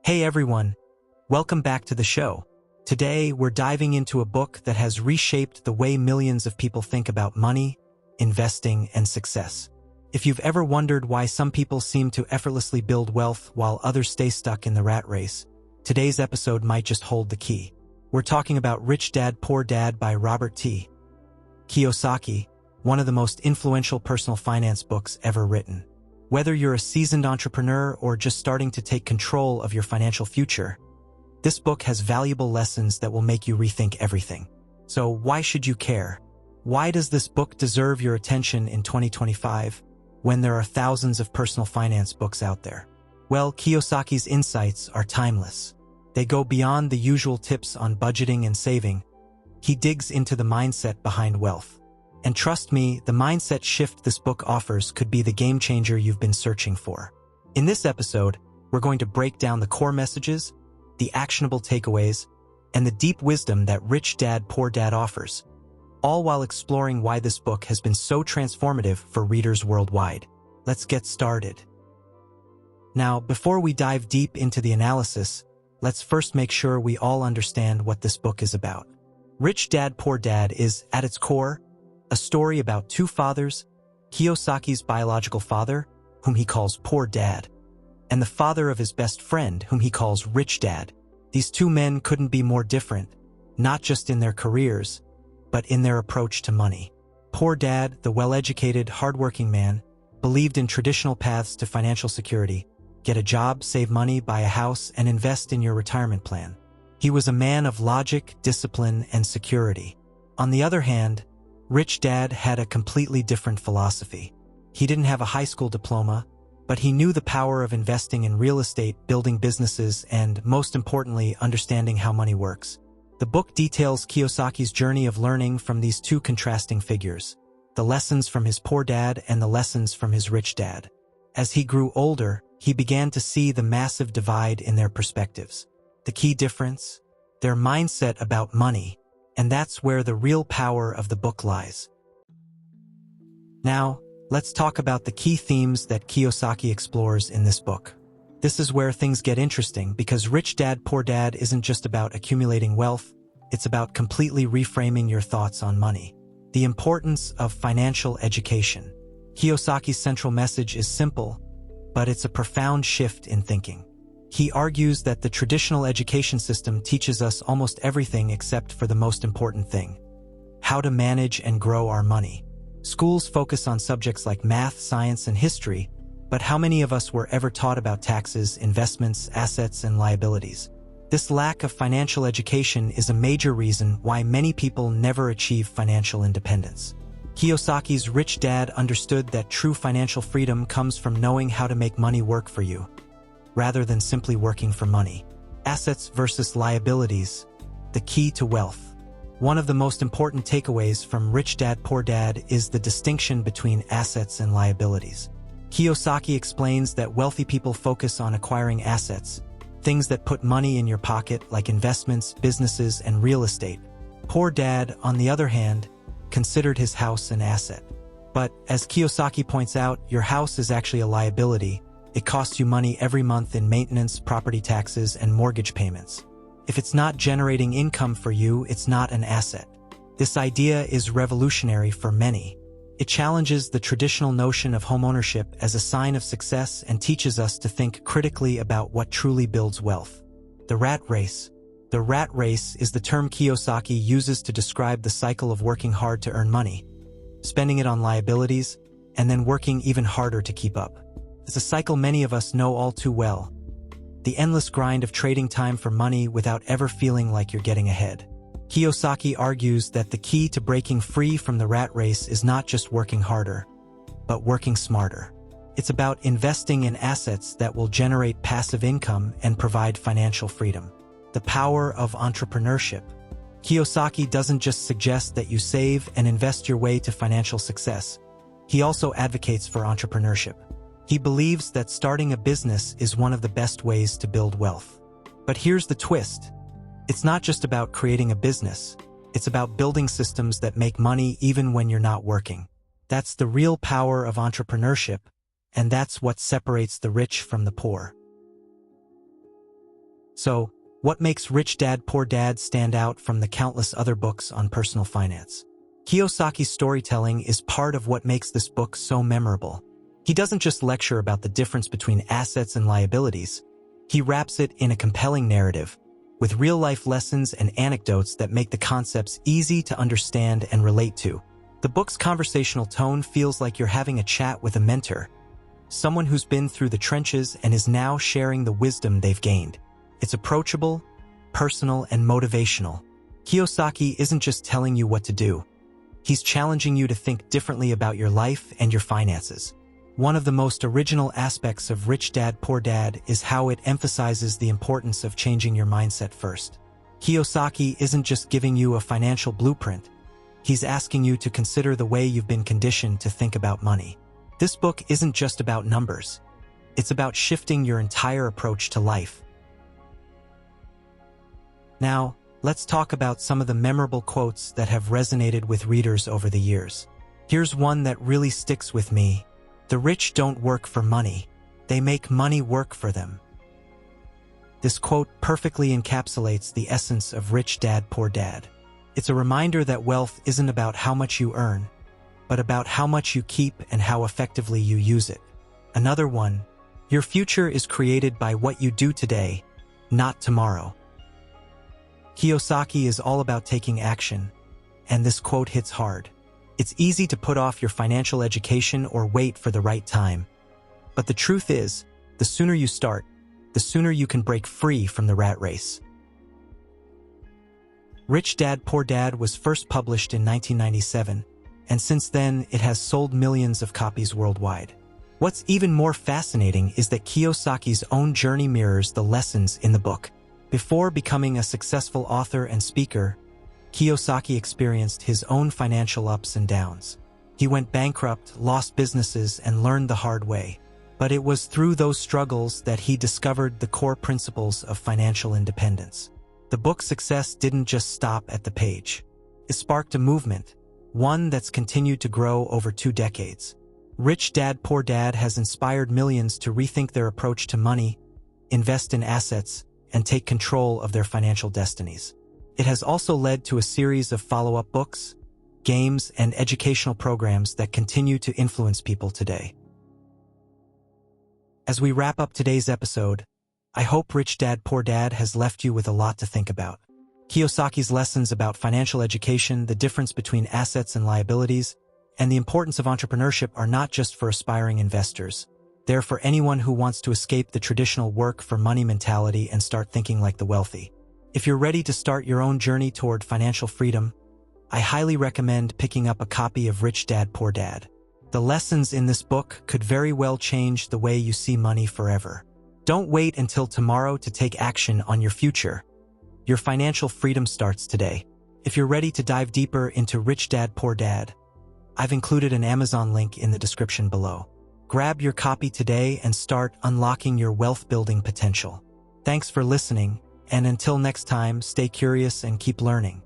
Hey everyone, welcome back to the show. Today, we're diving into a book that has reshaped the way millions of people think about money, investing, and success. If you've ever wondered why some people seem to effortlessly build wealth while others stay stuck in the rat race, today's episode might just hold the key. We're talking about Rich Dad, Poor Dad by Robert T. Kiyosaki, one of the most influential personal finance books ever written. Whether you're a seasoned entrepreneur or just starting to take control of your financial future, this book has valuable lessons that will make you rethink everything. So why should you care? Why does this book deserve your attention in 2025 when there are thousands of personal finance books out there? Well, Kiyosaki's insights are timeless. They go beyond the usual tips on budgeting and saving. He digs into the mindset behind wealth. And trust me, the mindset shift this book offers could be the game changer you've been searching for. In this episode, we're going to break down the core messages, the actionable takeaways, and the deep wisdom that Rich Dad, Poor Dad offers, all while exploring why this book has been so transformative for readers worldwide. Let's get started. Now, before we dive deep into the analysis, let's first make sure we all understand what this book is about. Rich Dad, Poor Dad is, at its core, a story about two fathers, Kiyosaki's biological father, whom he calls Poor Dad, and the father of his best friend, whom he calls Rich Dad. These two men couldn't be more different, not just in their careers, but in their approach to money. Poor Dad, the well-educated, hardworking man, believed in traditional paths to financial security: get a job, save money, buy a house, and invest in your retirement plan. He was a man of logic, discipline, and security. On the other hand, Rich Dad had a completely different philosophy. He didn't have a high school diploma, but he knew the power of investing in real estate, building businesses, and, most importantly, understanding how money works. The book details Kiyosaki's journey of learning from these two contrasting figures, the lessons from his poor dad and the lessons from his rich dad. As he grew older, he began to see the massive divide in their perspectives. The key difference? Their mindset about money. And that's where the real power of the book lies. Now, let's talk about the key themes that Kiyosaki explores in this book. This is where things get interesting because Rich Dad, Poor Dad isn't just about accumulating wealth, it's about completely reframing your thoughts on money. The importance of financial education. Kiyosaki's central message is simple, but it's a profound shift in thinking. He argues that the traditional education system teaches us almost everything except for the most important thing: how to manage and grow our money. Schools focus on subjects like math, science, and history, but how many of us were ever taught about taxes, investments, assets, and liabilities? This lack of financial education is a major reason why many people never achieve financial independence. Kiyosaki's Rich Dad understood that true financial freedom comes from knowing how to make money work for you, rather than simply working for money. Assets versus liabilities, the key to wealth. One of the most important takeaways from Rich Dad, Poor Dad is the distinction between assets and liabilities. Kiyosaki explains that wealthy people focus on acquiring assets, things that put money in your pocket like investments, businesses, and real estate. Poor Dad, on the other hand, considered his house an asset. But, as Kiyosaki points out, your house is actually a liability. It costs you money every month in maintenance, property taxes, and mortgage payments. If it's not generating income for you, it's not an asset. This idea is revolutionary for many. It challenges the traditional notion of homeownership as a sign of success and teaches us to think critically about what truly builds wealth. The rat race. The rat race is the term Kiyosaki uses to describe the cycle of working hard to earn money, spending it on liabilities, and then working even harder to keep up. It's a cycle many of us know all too well. The endless grind of trading time for money without ever feeling like you're getting ahead. Kiyosaki argues that the key to breaking free from the rat race is not just working harder, but working smarter. It's about investing in assets that will generate passive income and provide financial freedom. The power of entrepreneurship. Kiyosaki doesn't just suggest that you save and invest your way to financial success. He also advocates for entrepreneurship. He believes that starting a business is one of the best ways to build wealth. But here's the twist. It's not just about creating a business. It's about building systems that make money even when you're not working. That's the real power of entrepreneurship, and that's what separates the rich from the poor. So, what makes Rich Dad Poor Dad stand out from the countless other books on personal finance? Kiyosaki's storytelling is part of what makes this book so memorable. He doesn't just lecture about the difference between assets and liabilities. He wraps it in a compelling narrative, with real-life lessons and anecdotes that make the concepts easy to understand and relate to. The book's conversational tone feels like you're having a chat with a mentor, someone who's been through the trenches and is now sharing the wisdom they've gained. It's approachable, personal, and motivational. Kiyosaki isn't just telling you what to do. He's challenging you to think differently about your life and your finances. One of the most original aspects of Rich Dad Poor Dad is how it emphasizes the importance of changing your mindset first. Kiyosaki isn't just giving you a financial blueprint. He's asking you to consider the way you've been conditioned to think about money. This book isn't just about numbers. It's about shifting your entire approach to life. Now, let's talk about some of the memorable quotes that have resonated with readers over the years. Here's one that really sticks with me. "The rich don't work for money. They make money work for them." This quote perfectly encapsulates the essence of Rich Dad Poor Dad. It's a reminder that wealth isn't about how much you earn, but about how much you keep and how effectively you use it. Another one, "Your future is created by what you do today, not tomorrow." Kiyosaki is all about taking action, and this quote hits hard. It's easy to put off your financial education or wait for the right time. But the truth is, the sooner you start, the sooner you can break free from the rat race. Rich Dad Poor Dad was first published in 1997, and since then it has sold millions of copies worldwide. What's even more fascinating is that Kiyosaki's own journey mirrors the lessons in the book. Before becoming a successful author and speaker, Kiyosaki experienced his own financial ups and downs. He went bankrupt, lost businesses, and learned the hard way. But it was through those struggles that he discovered the core principles of financial independence. The book's success didn't just stop at the page. It sparked a movement, one that's continued to grow over 2 decades. Rich Dad Poor Dad has inspired millions to rethink their approach to money, invest in assets, and take control of their financial destinies. It has also led to a series of follow-up books, games, and educational programs that continue to influence people today. As we wrap up today's episode, I hope Rich Dad Poor Dad has left you with a lot to think about. Kiyosaki's lessons about financial education, the difference between assets and liabilities, and the importance of entrepreneurship are not just for aspiring investors. They're for anyone who wants to escape the traditional work for money mentality and start thinking like the wealthy. If you're ready to start your own journey toward financial freedom, I highly recommend picking up a copy of Rich Dad Poor Dad. The lessons in this book could very well change the way you see money forever. Don't wait until tomorrow to take action on your future. Your financial freedom starts today. If you're ready to dive deeper into Rich Dad Poor Dad, I've included an Amazon link in the description below. Grab your copy today and start unlocking your wealth-building potential. Thanks for listening, and until next time, stay curious and keep learning.